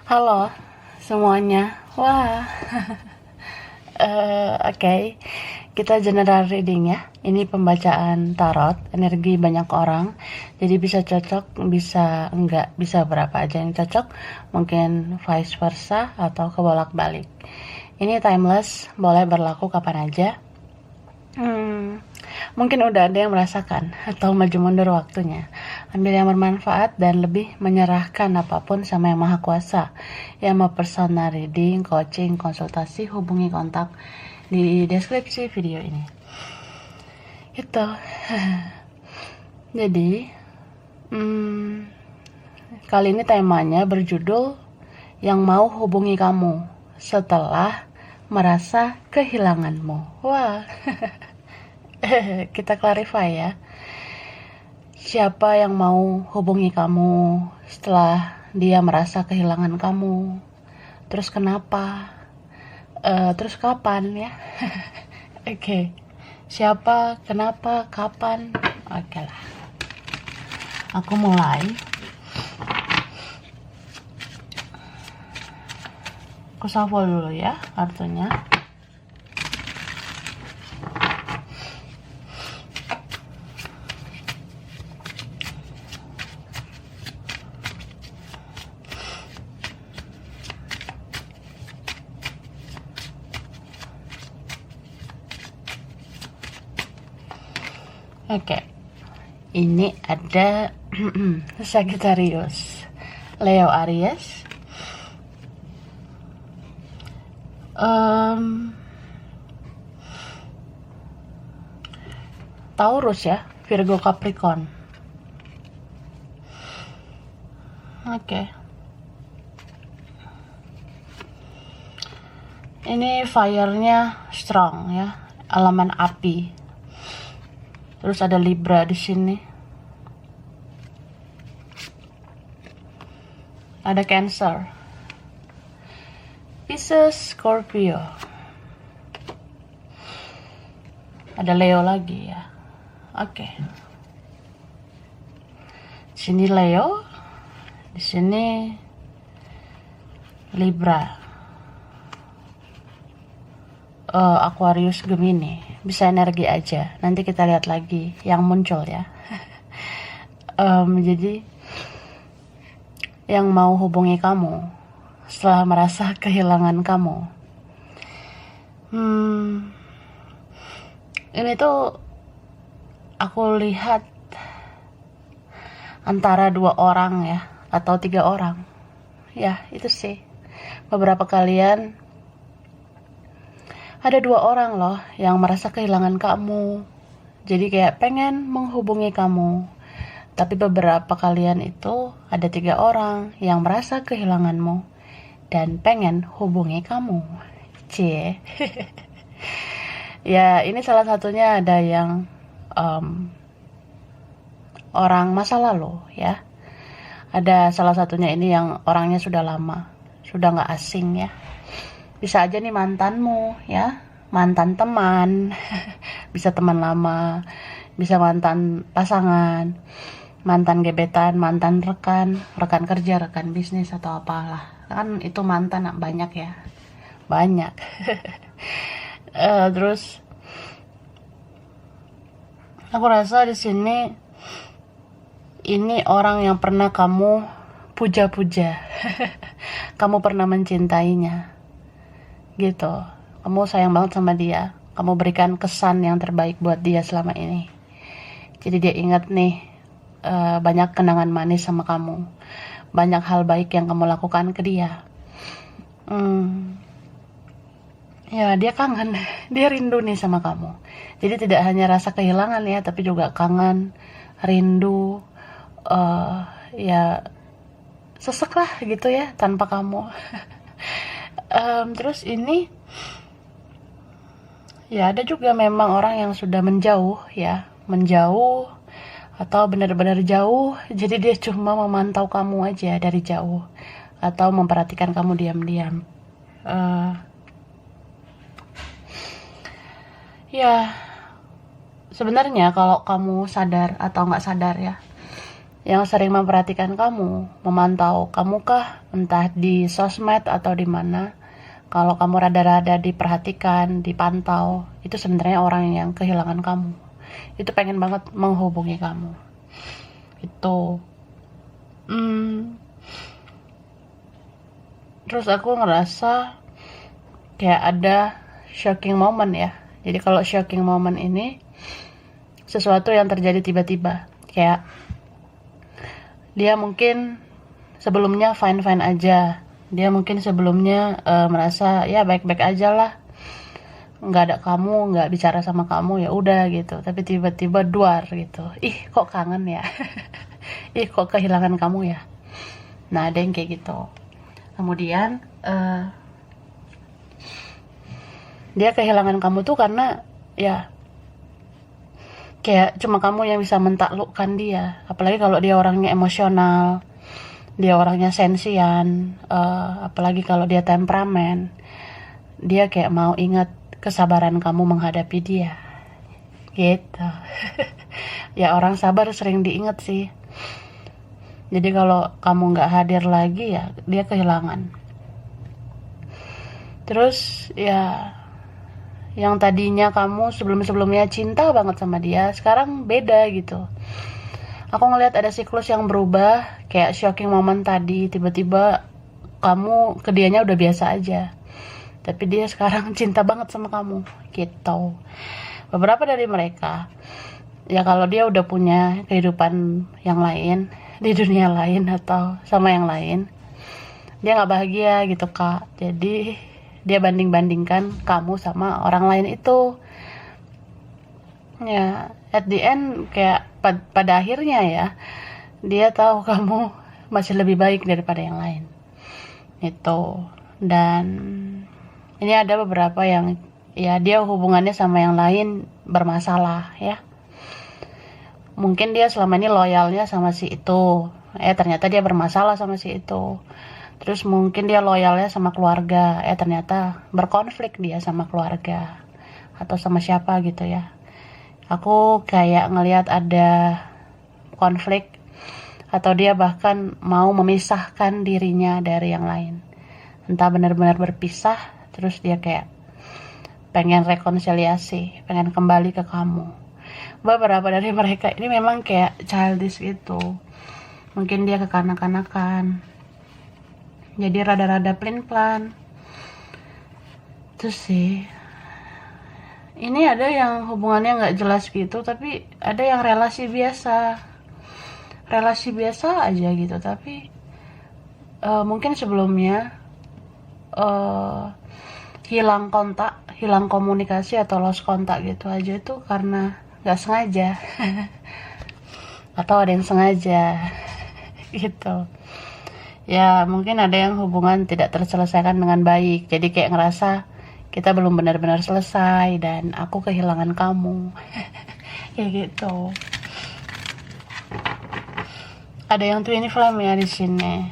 Halo semuanya. Wah, oke. Kita general reading ya. Ini pembacaan tarot, energi banyak orang. Jadi bisa cocok, bisa enggak, bisa berapa aja yang cocok. Mungkin vice versa atau kebolak-balik. Ini timeless, boleh berlaku kapan aja. Mungkin udah ada yang merasakan atau maju mundur waktunya. Ambil yang bermanfaat dan lebih menyerahkan apapun sama yang maha kuasa. Yang mau personal reading, coaching, konsultasi, hubungi kontak di deskripsi video ini. Itu. Jadi, kali ini temanya berjudul yang mau hubungi kamu setelah merasa kehilanganmu. Wah. Kita clarify ya. Siapa yang mau hubungi kamu setelah dia merasa kehilangan kamu? Terus kenapa? Terus kapan ya? Oke. Siapa, kenapa, kapan? Oke lah. Aku mulai. Aku shuffle dulu ya kartunya. Oke, ini ada Sagittarius, Leo Aries, Taurus ya, Virgo Capricorn. Oke. Ini fire-nya strong ya, elemen api. Terus ada Libra di sini. Ada Cancer. Pisces, Scorpio. Ada Leo lagi ya. Oke. Di sini Leo, di sini Libra. Aquarius, Gemini. Bisa energi aja. Nanti kita lihat lagi yang muncul ya. Jadi yang mau hubungi kamu setelah merasa kehilangan kamu. Ini tuh aku lihat antara 2 orang ya, atau 3 orang. Ya, itu sih. Beberapa kalian ada 2 orang loh yang merasa kehilangan kamu. Jadi kayak pengen menghubungi kamu. Tapi beberapa kalian itu ada 3 orang yang merasa kehilanganmu dan pengen hubungi kamu. Cie. Ya, ini salah satunya ada yang orang masa lalu ya. Ada salah satunya ini yang orangnya sudah lama, sudah gak asing ya. Bisa aja nih mantanmu ya, mantan teman, bisa teman lama, bisa mantan pasangan, mantan gebetan, mantan rekan kerja, rekan bisnis atau apalah. Kan itu mantan banyak ya, banyak. Terus aku rasa di sini ini orang yang pernah kamu puja-puja, kamu pernah mencintainya. Gitu, kamu sayang banget sama dia, kamu berikan kesan yang terbaik buat dia selama ini. Jadi dia ingat nih banyak kenangan manis sama kamu, banyak hal baik yang kamu lakukan ke dia. Ya dia kangen, dia rindu nih sama kamu. Jadi tidak hanya rasa kehilangan ya, tapi juga kangen, rindu, ya sesek lah gitu ya tanpa kamu. Terus ini ya ada juga memang orang yang sudah menjauh ya, menjauh atau benar-benar jauh. Jadi dia cuma memantau kamu aja dari jauh atau memperhatikan kamu diam-diam. Ya sebenarnya kalau kamu sadar atau nggak sadar ya, yang sering memperhatikan kamu, memantau kamu kah, entah di sosmed atau di mana. Kalau kamu rada-rada diperhatikan, dipantau, itu sebenarnya orang yang kehilangan kamu. Itu pengen banget menghubungi kamu. Itu. Terus aku ngerasa kayak ada shocking moment ya. Jadi kalau shocking moment ini sesuatu yang terjadi tiba-tiba. Kayak dia mungkin sebelumnya fine-fine aja. Dia mungkin sebelumnya merasa ya baik-baik aja lah, nggak ada kamu, nggak bicara sama kamu, ya udah gitu. Tapi tiba-tiba duar gitu, ih kok kangen ya. Ih kok kehilangan kamu ya. Nah ada yang kayak gitu. Kemudian dia kehilangan kamu tuh karena ya kayak cuma kamu yang bisa mentaklukkan dia. Apalagi kalau dia orangnya emosional, dia orangnya sensian, apalagi kalau dia temperamen, dia kayak mau ingat kesabaran kamu menghadapi dia gitu. Ya orang sabar sering diingat sih. Jadi kalau kamu nggak hadir lagi ya dia kehilangan. Terus ya yang tadinya kamu sebelum-sebelumnya cinta banget sama dia, sekarang beda gitu. Aku ngelihat ada siklus yang berubah, kayak shocking moment tadi, tiba-tiba kamu ke dianya udah biasa aja. Tapi dia sekarang cinta banget sama kamu, gitu. Beberapa dari mereka, ya kalau dia udah punya kehidupan yang lain, di dunia lain atau sama yang lain, dia gak bahagia gitu kak. Jadi dia banding-bandingkan kamu sama orang lain itu. Ya, at the end kayak pada akhirnya ya dia tahu kamu masih lebih baik daripada yang lain itu. Dan ini ada beberapa yang ya dia hubungannya sama yang lain bermasalah ya. Mungkin dia selama ini loyalnya sama si itu, ternyata dia bermasalah sama si itu. Terus mungkin dia loyalnya sama keluarga, ternyata berkonflik dia sama keluarga atau sama siapa gitu ya. Aku kayak ngelihat ada konflik atau dia bahkan mau memisahkan dirinya dari yang lain. Entah benar-benar berpisah, terus dia kayak pengen rekonsiliasi, pengen kembali ke kamu. Beberapa dari mereka ini memang kayak childish gitu. Mungkin dia kekanak-kanakan. Jadi rada-rada plan-plan. Terus sih ini ada yang hubungannya nggak jelas gitu, tapi ada yang relasi biasa aja gitu. Tapi mungkin sebelumnya hilang kontak, hilang komunikasi atau lost kontak gitu aja itu karena nggak sengaja atau ada yang sengaja gitu. Ya mungkin ada yang hubungan tidak terselesaikan dengan baik, jadi kayak ngerasa kita belum benar-benar selesai dan aku kehilangan kamu. Kayak gitu. Ada yang twin flame ya di sini.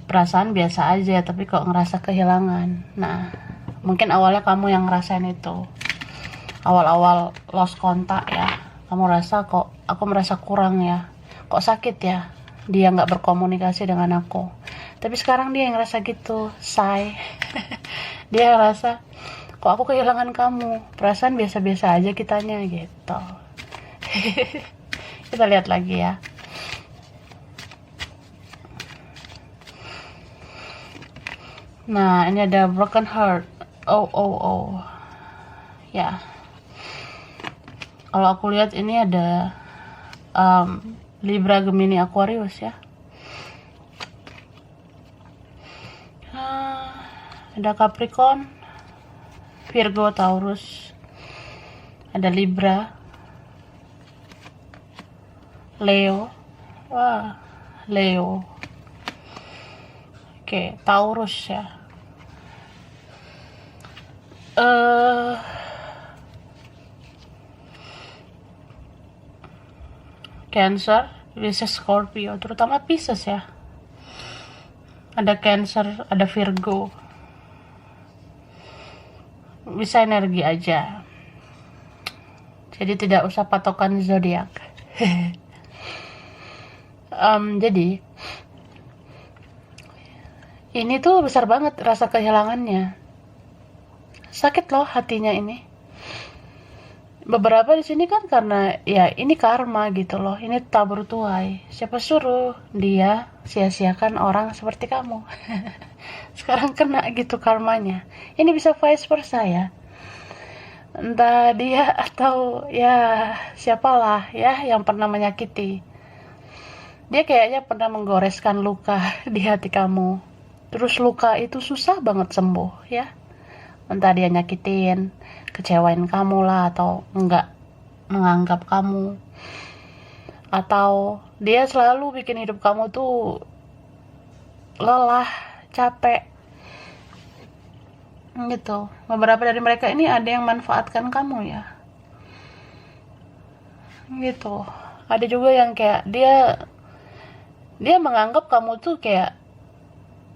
Perasaan biasa aja tapi kok ngerasa kehilangan. Nah, mungkin awalnya kamu yang ngerasain itu. Awal-awal lost kontak ya. Kamu rasa kok aku merasa kurang ya. Kok sakit ya dia nggak berkomunikasi dengan aku. Tapi sekarang dia yang ngerasa gitu, say. Dia ngerasa kok aku kehilangan kamu, perasaan biasa-biasa aja kitanya gitu. Kita lihat lagi ya. Nah ini ada broken heart. Oh ya. Kalau aku lihat ini ada Libra, Gemini, Aquarius ya. Ada Capricorn, Virgo, Taurus, ada Libra, Leo, Leo, oke, Taurus ya. Cancer, Pisces, Scorpio, terutama Pisces ya. Ada Cancer, ada Virgo. Bisa energi aja. Jadi tidak usah patokan zodiak. Jadi ini tuh besar banget rasa kehilangannya. Sakit loh hatinya ini. Beberapa di sini kan karena ya ini karma gitu loh. Ini tabur tuai. Siapa suruh dia sia-siakan orang seperti kamu. Sekarang kena gitu karmanya. Ini bisa vice versa ya. Entah dia atau ya siapalah ya yang pernah menyakiti. Dia kayaknya pernah menggoreskan luka di hati kamu. Terus luka itu susah banget sembuh ya. Entah dia nyakitin, kecewain kamu lah, atau enggak menganggap kamu, atau dia selalu bikin hidup kamu tuh lelah, capek gitu. Beberapa dari mereka ini ada yang manfaatkan kamu ya gitu. Ada juga yang kayak dia menganggap kamu tuh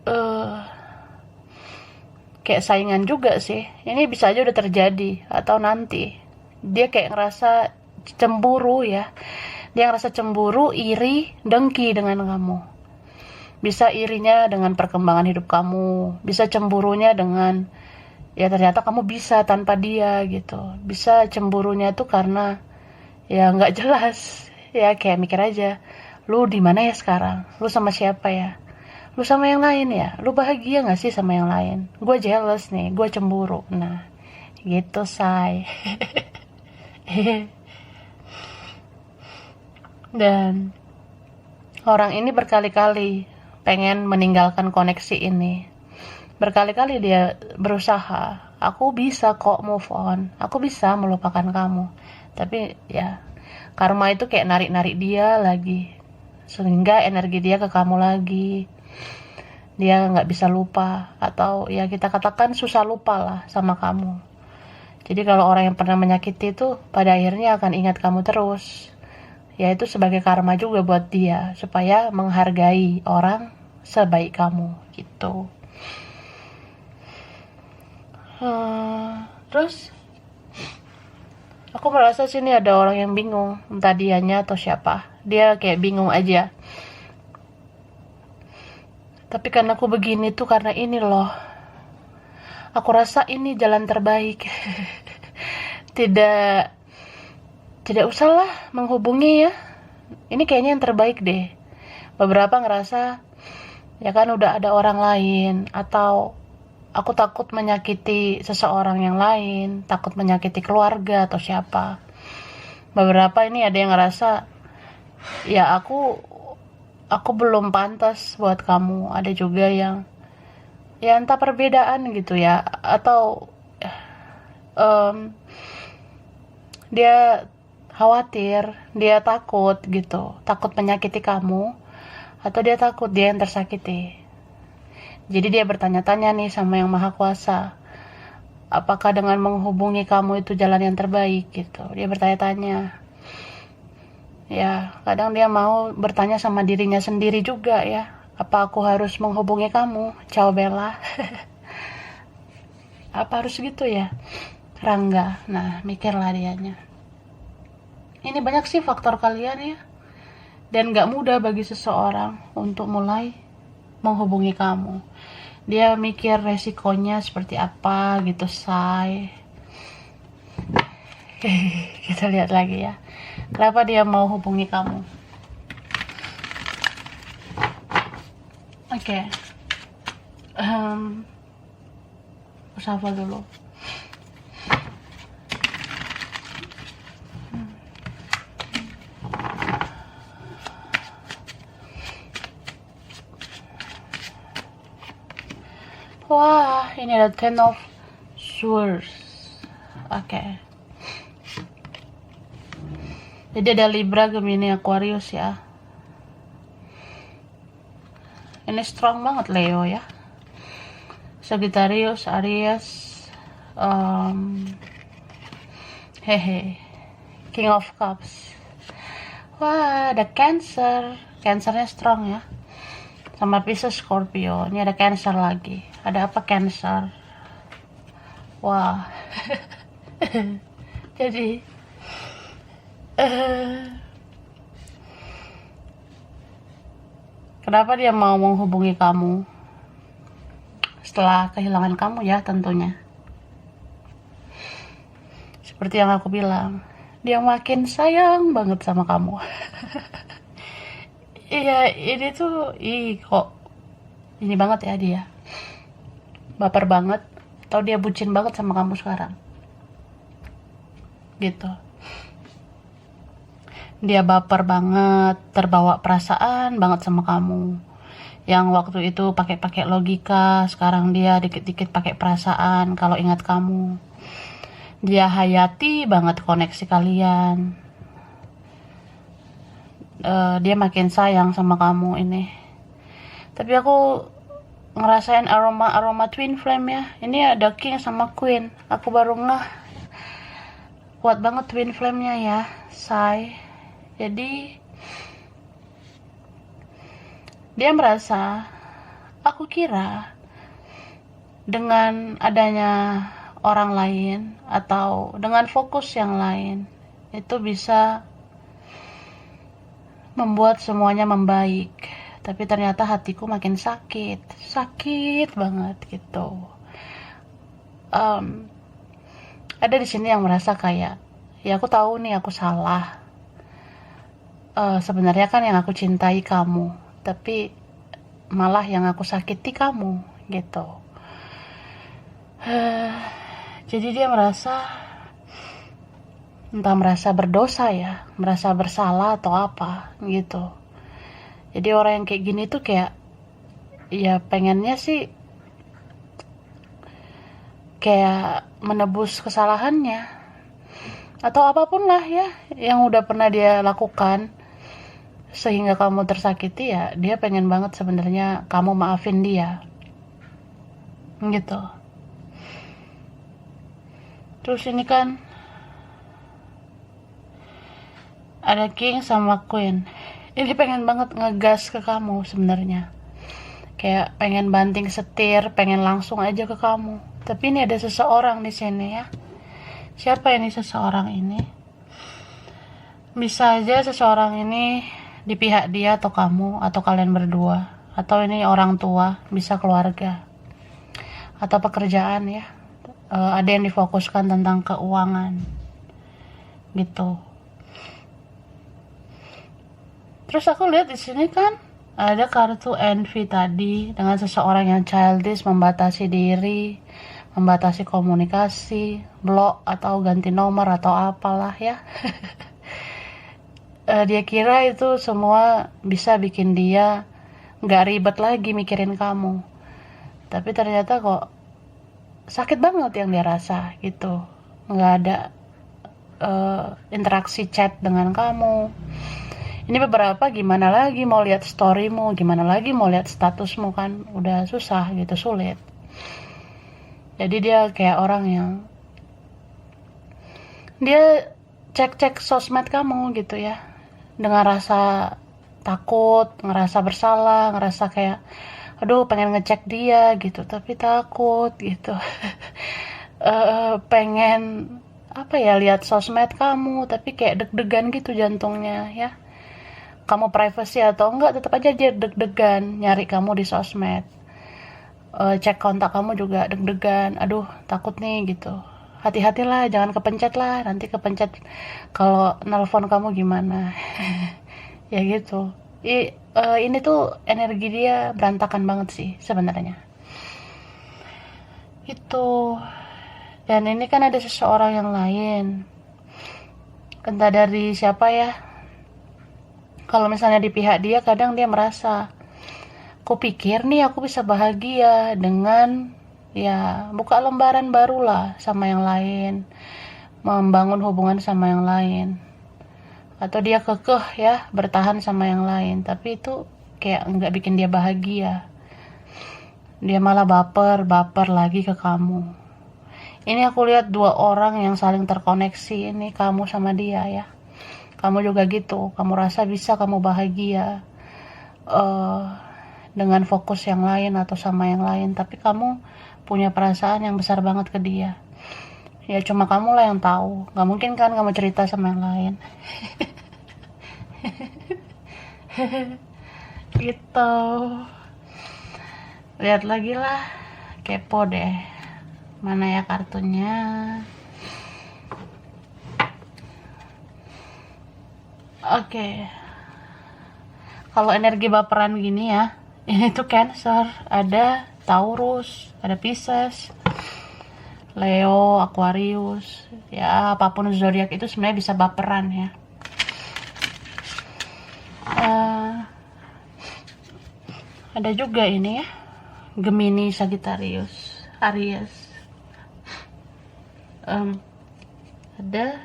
eh kayak saingan juga sih. Ini bisa aja udah terjadi atau nanti. Dia kayak ngerasa cemburu ya. Dia ngerasa cemburu, iri, dengki dengan kamu. Bisa irinya dengan perkembangan hidup kamu. Bisa cemburunya dengan ya ternyata kamu bisa tanpa dia gitu. Bisa cemburunya tuh karena ya nggak jelas. Ya kayak mikir aja, lu di mana ya sekarang? Lu sama siapa ya? Lu sama yang lain ya? Lu bahagia gak sih sama yang lain? Gue jealous nih, gue cemburu. Nah, gitu say. Dan orang ini berkali-kali pengen meninggalkan koneksi ini. Berkali-kali dia berusaha. Aku bisa kok move on. Aku bisa melupakan kamu. Tapi ya, karma itu kayak narik-narik dia lagi. Sehingga energi dia ke kamu lagi. Dia nggak bisa lupa, atau ya kita katakan susah lupa lah sama kamu. Jadi kalau orang yang pernah menyakiti itu pada akhirnya akan ingat kamu terus. Ya itu sebagai karma juga buat dia, supaya menghargai orang sebaik kamu gitu. Terus aku merasa sini ada orang yang bingung, entah dianya atau siapa. Dia kayak bingung aja. Tapi karena aku begini tuh karena ini loh. Aku rasa ini jalan terbaik. Tidak tidak usahlah menghubungi ya. Ini kayaknya yang terbaik deh. Beberapa ngerasa ya kan udah ada orang lain, atau aku takut menyakiti seseorang yang lain, takut menyakiti keluarga atau siapa. Beberapa ini ada yang ngerasa ya aku belum pantas buat kamu. Ada juga yang ya entah perbedaan gitu ya, atau dia khawatir, dia takut gitu, takut menyakiti kamu, atau dia takut dia yang tersakiti. Jadi dia bertanya-tanya nih sama yang maha kuasa, apakah dengan menghubungi kamu itu jalan yang terbaik gitu. Dia bertanya-tanya. Ya, kadang dia mau bertanya sama dirinya sendiri juga ya. Apa aku harus menghubungi kamu? Ciao Bella. Apa harus gitu ya? Rangga. Nah, mikirlah dianya. Ini banyak sih faktor kalian ya. Dan gak mudah bagi seseorang untuk mulai menghubungi kamu. Dia mikir resikonya seperti apa gitu, say. Kita lihat lagi ya. Kenapa dia mau hubungi kamu? Oke. Siapa dulu? Wah, ini ada Ten of Swords. Oke. Jadi ada Libra, Gemini, Aquarius ya. Ini strong banget Leo ya. Sagittarius, Aries, King of Cups. Wah, ada Cancer. Cancernya strong ya. Sama Pisces, Scorpio. Ini ada Cancer lagi. Ada apa Cancer? Wah. Jadi Kenapa dia mau menghubungi kamu setelah kehilangan kamu ya tentunya. Seperti yang aku bilang, dia makin sayang banget sama kamu. Iya, ini tuh, kok ini banget ya dia. Baper banget, atau dia bucin banget sama kamu sekarang. Gitu. Dia baper banget, terbawa perasaan banget sama kamu. Yang waktu itu pakai logika, sekarang dia dikit-dikit pakai perasaan kalau ingat kamu. Dia hayati banget koneksi kalian. Dia makin sayang sama kamu ini. Tapi aku ngerasain aroma twin flame ya. Ini ada king sama queen. Aku baru ngeh. Kuat banget twin flame-nya ya, say. Jadi dia merasa, aku kira dengan adanya orang lain atau dengan fokus yang lain itu bisa membuat semuanya membaik. Tapi ternyata hatiku makin sakit banget gitu. Ada di sini yang merasa kayak, ya aku tahu nih aku salah. Sebenarnya kan yang aku cintai kamu, tapi malah yang aku sakiti kamu gitu. Jadi dia merasa, entah merasa berdosa ya, merasa bersalah atau apa gitu. Jadi orang yang kayak gini tuh kayak, ya pengennya sih kayak menebus kesalahannya atau apapun lah ya yang udah pernah dia lakukan sehingga kamu tersakiti, ya dia pengen banget sebenarnya kamu maafin dia gitu. Terus ini kan ada king sama queen. Ini pengen banget ngegas ke kamu sebenarnya. Kayak pengen banting setir, pengen langsung aja ke kamu. Tapi ini ada seseorang di sini ya. Siapa ini seseorang ini? Bisa aja seseorang ini di pihak dia atau kamu atau kalian berdua, atau ini orang tua, bisa keluarga atau pekerjaan ya. Ada yang difokuskan tentang keuangan gitu. Terus aku lihat di sini kan ada kartu envy tadi dengan seseorang yang childish, membatasi diri, membatasi komunikasi, blok atau ganti nomor atau apalah ya. Dia kira itu semua bisa bikin dia nggak ribet lagi mikirin kamu. Tapi ternyata kok sakit banget yang dia rasa gitu. Nggak ada interaksi chat dengan kamu. Ini beberapa gimana lagi mau lihat storymu, gimana lagi mau lihat statusmu, kan udah susah gitu, sulit. Jadi dia kayak orang yang dia cek sosmed kamu gitu ya, dengan rasa takut, ngerasa bersalah, ngerasa kayak aduh pengen ngecek dia gitu tapi takut gitu. Pengen apa ya, lihat sosmed kamu tapi kayak deg-degan gitu jantungnya ya. Kamu privacy atau enggak, tetap aja dia deg-degan nyari kamu di sosmed. Cek kontak kamu juga deg-degan, aduh takut nih gitu. Hati-hatilah, jangan kepencet lah, nanti kepencet kalau nelpon kamu gimana. Ya gitu. Ini tuh energi dia berantakan banget sih sebenarnya. Itu. Dan ini kan ada seseorang yang lain. Entah dari siapa ya. Kalau misalnya di pihak dia, kadang dia merasa, kupikir nih aku bisa bahagia dengan ya buka lembaran baru lah sama yang lain, membangun hubungan sama yang lain, atau dia kekeh ya bertahan sama yang lain, tapi itu kayak nggak bikin dia bahagia. Dia malah baper lagi ke kamu. Ini aku lihat dua orang yang saling terkoneksi, ini kamu sama dia ya. Kamu juga gitu, kamu rasa bisa kamu bahagia dengan fokus yang lain atau sama yang lain, tapi kamu punya perasaan yang besar banget ke dia. Ya cuma kamu lah yang tahu, nggak mungkin kan kamu cerita sama yang lain. Gitu. Lihat lagi lah, kepo deh. Mana ya kartunya? Oke. Kalau energi baperan gini ya, ini tuh Cancer, ada Taurus, ada Pisces, Leo, Aquarius. Ya, apapun zodiak itu sebenarnya bisa baperan ya. Ada juga ini ya, Gemini, Sagittarius, Aries. Ada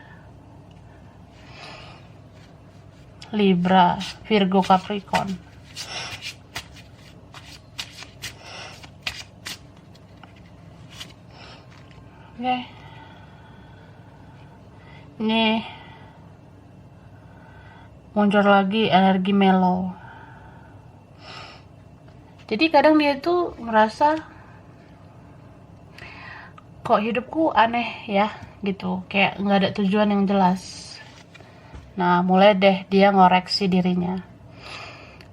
Libra, Virgo, Capricorn. Oke. Ini muncul lagi energi mellow. Jadi kadang dia tuh merasa kok hidupku aneh ya gitu, kayak nggak ada tujuan yang jelas. Nah, mulai deh dia ngoreksi dirinya.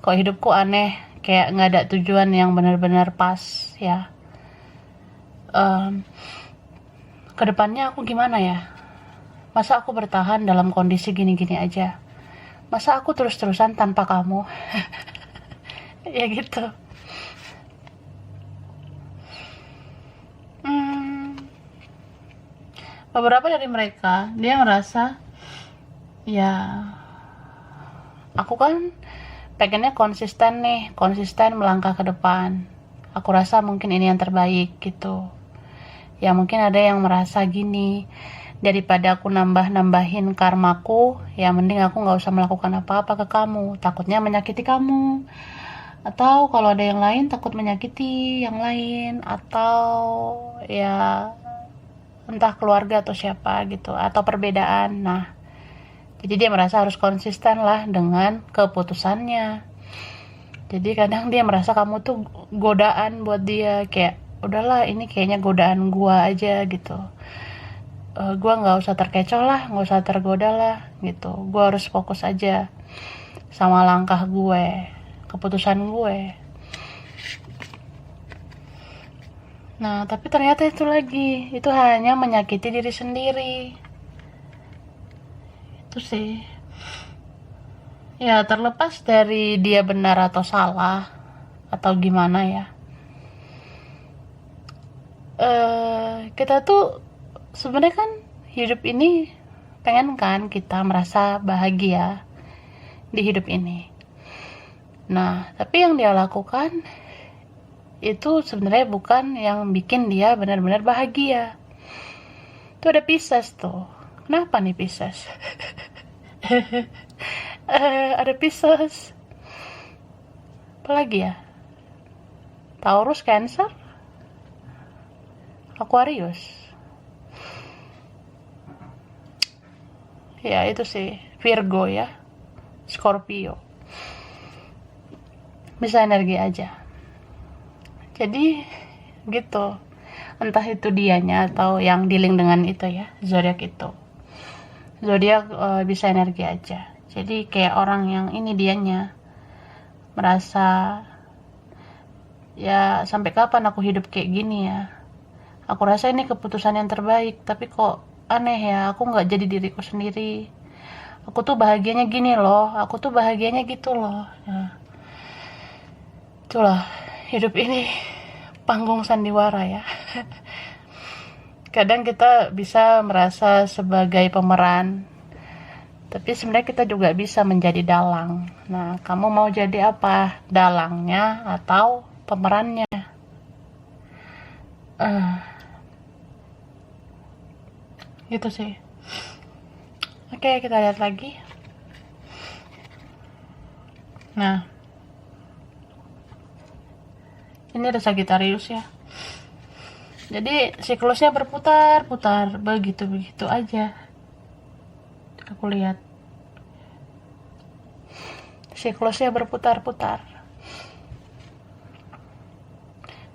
Kok hidupku aneh, kayak nggak ada tujuan yang benar-benar pas ya. Kedepannya aku gimana ya? Masa aku bertahan dalam kondisi gini-gini aja? Masa aku terus-terusan tanpa kamu? Ya gitu. Beberapa dari mereka, dia ngerasa ya, aku kan pengennya konsisten nih, konsisten melangkah ke depan. Aku rasa mungkin ini yang terbaik gitu. Ya mungkin ada yang merasa gini, daripada aku nambah-nambahin karmaku, ya mending aku gak usah melakukan apa-apa ke kamu, takutnya menyakiti kamu. Atau kalau ada yang lain, takut menyakiti yang lain. Atau ya entah keluarga atau siapa gitu, atau perbedaan. Nah, jadi dia merasa harus konsisten lah dengan keputusannya. Jadi kadang dia merasa kamu tuh godaan buat dia, kayak udahlah ini kayaknya godaan gua aja gitu. Gua nggak usah terkecoh lah, nggak usah tergoda lah gitu. Gua harus fokus aja sama langkah gue, keputusan gue. Nah, tapi ternyata itu lagi, itu hanya menyakiti diri sendiri. Itu sih. Ya, terlepas dari dia benar atau salah, atau gimana ya. Kita tuh sebenarnya kan hidup ini pengen kan kita merasa bahagia di hidup ini. Nah, tapi yang dia lakukan itu sebenarnya bukan yang bikin dia benar-benar bahagia. Itu ada Pisces tuh. Kenapa nih Pisces? Ada Pisces. Apalagi ya? Taurus, Cancer, Aquarius. Ya itu sih, Virgo ya, Scorpio. Bisa energi aja. Jadi gitu, entah itu dianya atau yang dealing dengan itu ya, zodiak itu. Zodiak bisa energi aja. Jadi kayak orang yang ini dianya merasa ya sampai kapan aku hidup kayak gini ya. Aku rasa ini keputusan yang terbaik, tapi kok aneh ya, aku nggak jadi diriku sendiri. Aku tuh bahagianya gini loh, aku tuh bahagianya gitu loh. Ya. Itulah hidup ini, panggung sandiwara ya. Kadang kita bisa merasa sebagai pemeran, tapi sebenarnya kita juga bisa menjadi dalang. Nah, kamu mau jadi apa? Dalangnya atau pemerannya? Gitu sih. Oke, kita lihat lagi. Nah, ini ada Sagittarius ya. Jadi siklusnya berputar-putar begitu-begitu aja. Aku lihat siklusnya berputar-putar.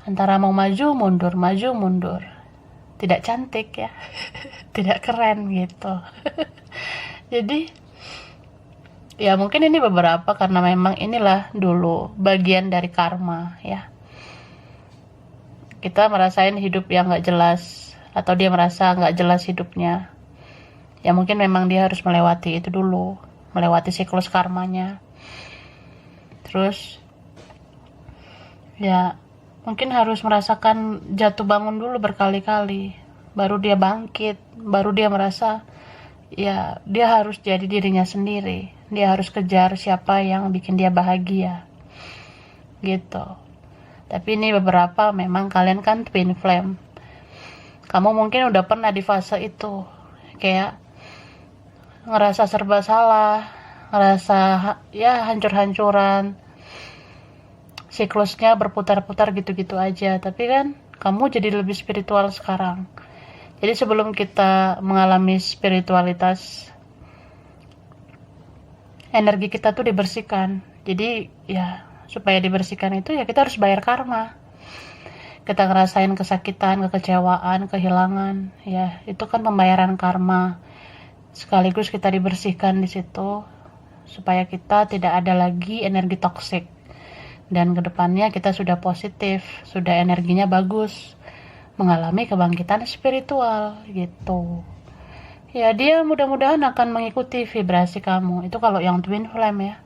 Antara mau maju mundur. Tidak cantik ya. Tidak keren gitu. Jadi Ya mungkin ini beberapa karena memang inilah dulu bagian dari karma ya. Kita merasain hidup yang nggak jelas, atau dia merasa nggak jelas hidupnya. Ya mungkin memang dia harus melewati itu dulu, melewati siklus karmanya. Terus ya mungkin harus merasakan jatuh bangun dulu berkali-kali, baru dia bangkit, baru dia merasa ya dia harus jadi dirinya sendiri, dia harus kejar siapa yang bikin dia bahagia gitu. Tapi ini beberapa memang kalian kan twin flame, kamu mungkin udah pernah di fase itu, kayak ngerasa serba salah, ngerasa ya hancur-hancuran, siklusnya berputar-putar gitu-gitu aja. Tapi kan kamu jadi lebih spiritual sekarang. Jadi sebelum kita mengalami spiritualitas, energi kita tuh dibersihkan. Jadi ya supaya dibersihkan itu ya kita harus bayar karma. Kita ngerasain kesakitan, kekecewaan, kehilangan, ya itu kan pembayaran karma. Sekaligus kita dibersihkan di situ supaya kita tidak ada lagi energi toksik. Dan kedepannya kita sudah positif, sudah energinya bagus, mengalami kebangkitan spiritual gitu. Ya dia mudah-mudahan akan mengikuti vibrasi kamu. Itu kalau yang twin flame ya.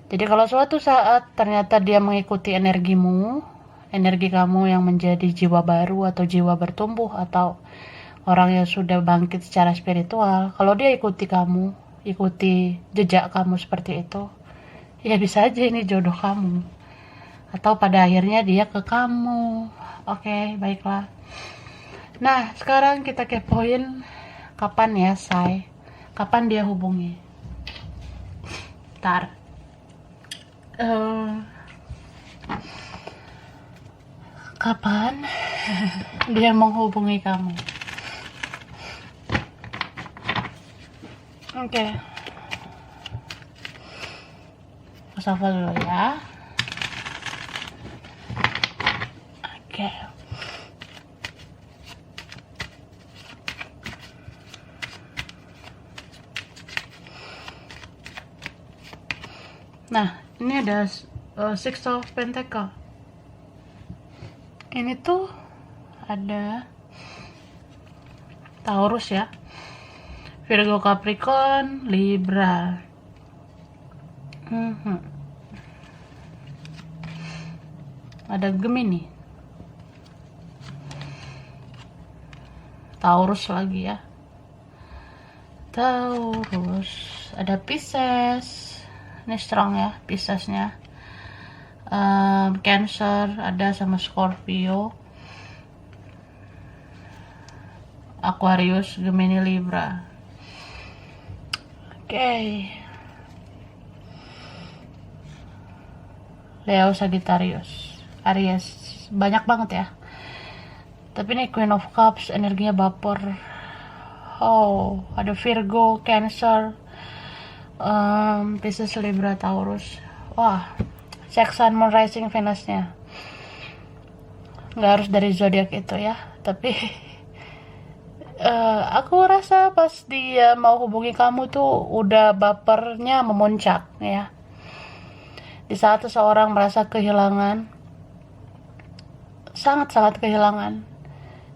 Jadi kalau suatu saat ternyata dia mengikuti energimu, energi kamu yang menjadi jiwa baru atau jiwa bertumbuh atau orang yang sudah bangkit secara spiritual, kalau dia ikuti kamu, ikuti jejak kamu seperti itu, ya bisa aja ini jodoh kamu. Atau pada akhirnya dia ke kamu. Oke, baiklah. Nah, sekarang kita kepoin kapan ya, Say? Kapan dia hubungi? Ntar. Kapan dia menghubungi kamu? Oke. Shuffle dulu ya. Oke. Nah, ini ada Six of Pentacle. Ini tuh ada Taurus ya, Virgo, Capricorn, Libra. Ada Gemini, Taurus lagi ya, Taurus. Ada Pisces, ini strong ya Piscesnya. Cancer ada sama Scorpio, Aquarius, Gemini, Libra. Oke. Leo, Sagittarius, Aries, banyak banget ya. Tapi ini Queen of Cups, energinya baper. Oh, ada Virgo, Cancer, Pisces, Libra, Taurus. Wah, Sex, Sun, Moon, Rising, Venus-nya. Nggak harus dari zodiak itu ya, tapi aku rasa pas dia mau hubungi kamu tuh udah bapernya memuncak ya. Di saat seseorang merasa kehilangan, sangat-sangat kehilangan,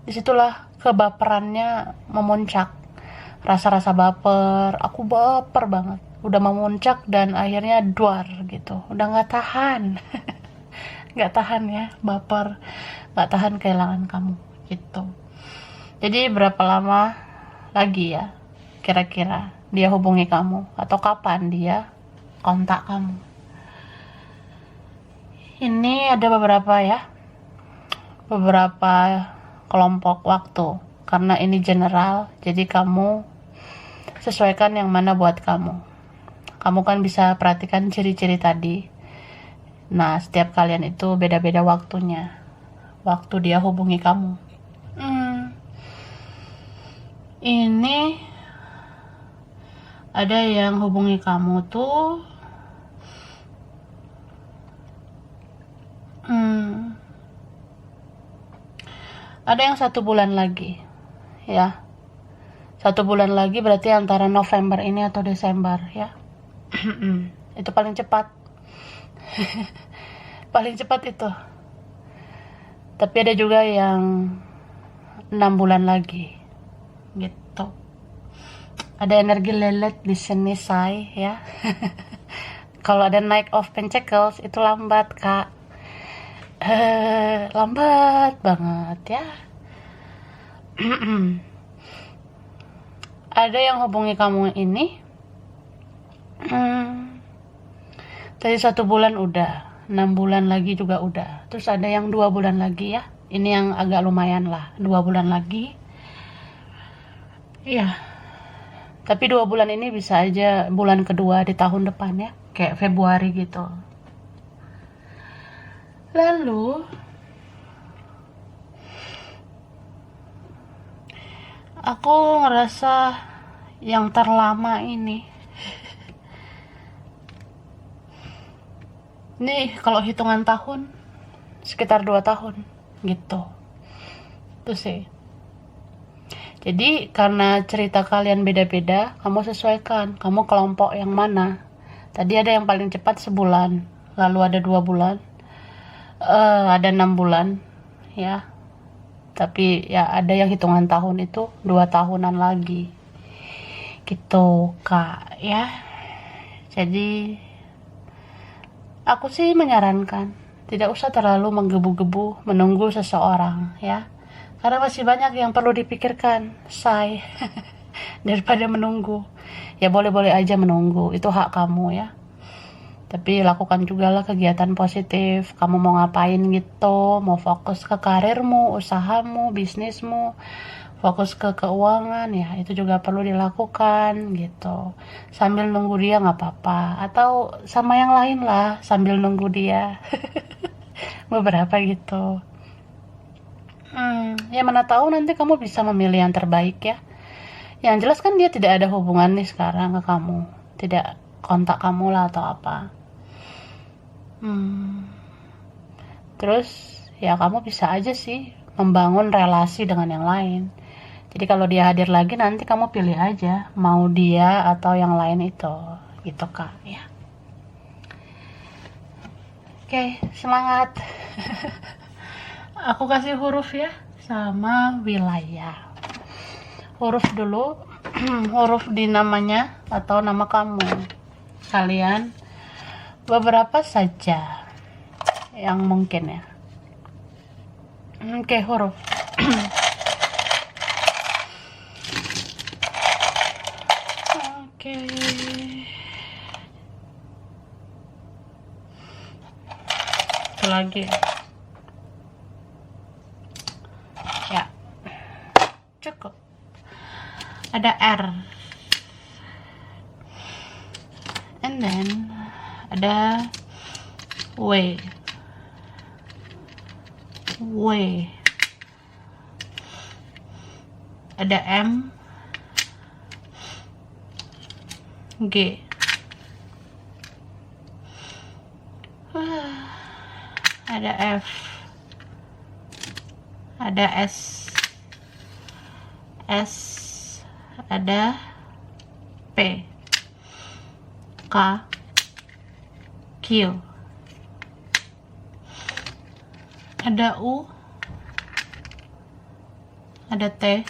disitulah kebaperannya memuncak. Rasa-rasa baper, aku baper banget, udah memuncak dan akhirnya duar gitu, udah nggak tahan. Nggak tahan ya, baper, nggak tahan kehilangan kamu gitu. Jadi berapa lama lagi ya kira-kira dia hubungi kamu, atau kapan dia kontak kamu? Ini ada beberapa ya, beberapa kelompok waktu, karena ini general, jadi kamu sesuaikan yang mana buat kamu. Kamu kan bisa perhatikan ciri-ciri tadi. Nah, setiap kalian itu beda-beda waktunya, waktu dia hubungi kamu. Ini ada yang hubungi kamu tuh ada yang 1 bulan lagi ya. 1 bulan lagi berarti antara November ini atau Desember ya. Itu paling cepat. Paling cepat itu. Tapi ada juga yang 6 bulan lagi gitu. Ada energi lelet di sini, say, ya. Kalau ada Knight of Pentacles itu lambat, Kak. Lambat banget ya. Ada yang hubungi kamu ini tadi 1 bulan udah, 6 bulan lagi juga udah, terus ada yang 2 bulan lagi ya. Ini yang agak lumayan lah, 2 bulan lagi iya. Tapi 2 bulan ini bisa aja bulan kedua di tahun depan ya, kayak Februari gitu. Lalu aku ngerasa yang terlama ini kalau hitungan tahun sekitar 2 tahun gitu. Itu sih. Jadi karena cerita kalian beda-beda, kamu sesuaikan, kamu kelompok yang mana. Tadi ada yang paling cepat sebulan, lalu ada 2 bulan, ada 6 bulan ya. Tapi ya ada yang hitungan tahun itu 2 tahunan lagi gitu, Kak, ya. Jadi aku sih menyarankan tidak usah terlalu menggebu-gebu menunggu seseorang ya, karena masih banyak yang perlu dipikirkan, say. Daripada menunggu. Ya boleh-boleh aja menunggu, itu hak kamu ya. Tapi lakukan juga lah kegiatan positif. Kamu mau ngapain gitu, mau fokus ke karirmu, usahamu, bisnismu, fokus ke keuangan ya, itu juga perlu dilakukan gitu. Sambil nunggu dia nggak apa-apa, atau sama yang lain lah sambil nunggu dia. Beberapa gitu. Ya mana tahu nanti kamu bisa memilih yang terbaik ya. Yang jelas kan dia tidak ada hubungan nih sekarang ke kamu, tidak kontak kamu lah atau apa. Terus ya kamu bisa aja sih membangun relasi dengan yang lain. Jadi kalau dia hadir lagi nanti kamu pilih aja mau dia atau yang lain itu, gitu, Kak, ya. Oke, semangat. Aku kasih huruf ya sama wilayah. Huruf dulu. Huruf di namanya atau nama kamu. Kalian beberapa saja yang mungkin ya. Oke, huruf. Oke. Itu lagi. Ya. Cukup. Ada R. And then ada W. Ada M, G. Ada F, ada S, ada P, K, Q, ada U, ada T,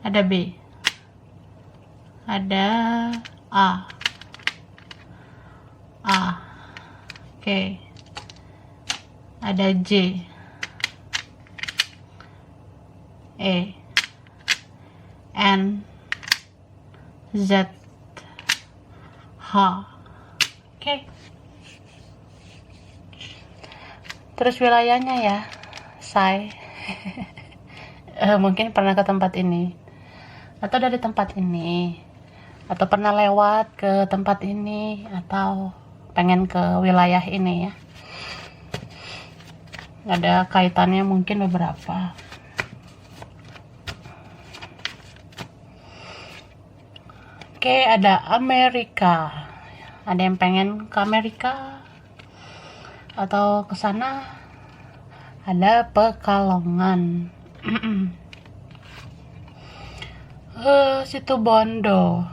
ada B, ada A, oke, ada J, E, N, Z, H. Oke. Terus wilayahnya ya, say. Mungkin pernah ke tempat ini, atau dari tempat ini, atau pernah lewat ke tempat ini, atau pengen ke wilayah ini ya. Ada kaitannya mungkin beberapa. Oke, ada Amerika. Ada yang pengen ke Amerika atau ke sana. Ada Pekalongan. Situ Bondo.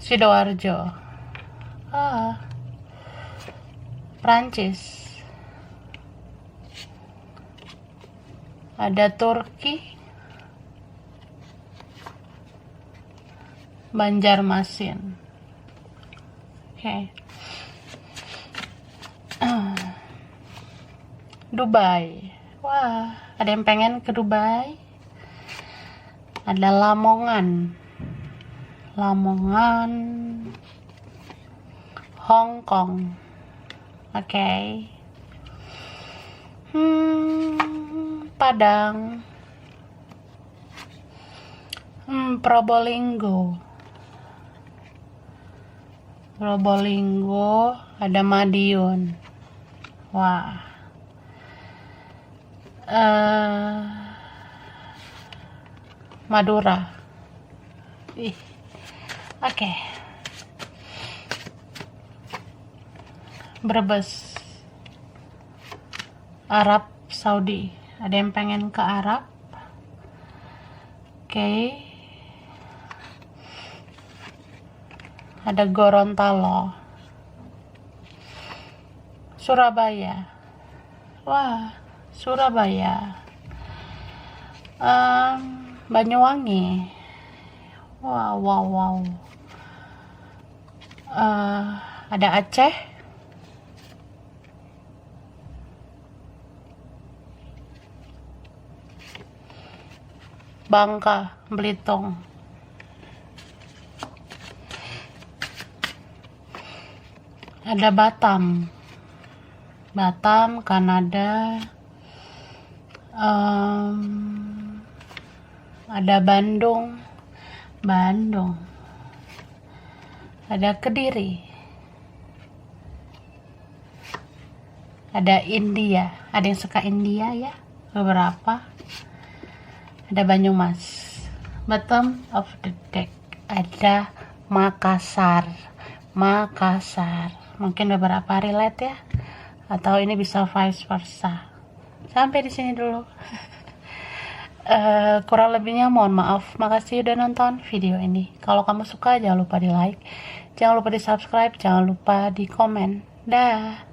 Sidoarjo. Prancis. Ada Turki. Banjarmasin. Oke. Dubai. Wah, ada yang pengen ke Dubai? Ada Lamongan. Hong Kong. Oke. Padang. Probolinggo. Ada Madiun. Wah. Madura. Oke. Brebes. Arab Saudi. Ada yang pengen ke Arab? Oke. Ada Gorontalo. Surabaya. Wah, Surabaya. Banyuwangi. Wow. Ada Aceh. Bangka, Belitung. Ada Batam, Kanada. Ada Bandung. Ada Kediri. Ada India. Ada yang suka India ya? Beberapa. Ada Banyumas. Bottom of the deck ada Makassar. Mungkin beberapa relate ya, atau ini bisa vice versa. Sampai di sini dulu. Kurang lebihnya mohon maaf. Makasih udah nonton video ini. Kalau kamu suka jangan lupa di like, jangan lupa di subscribe, jangan lupa di komen. Dah.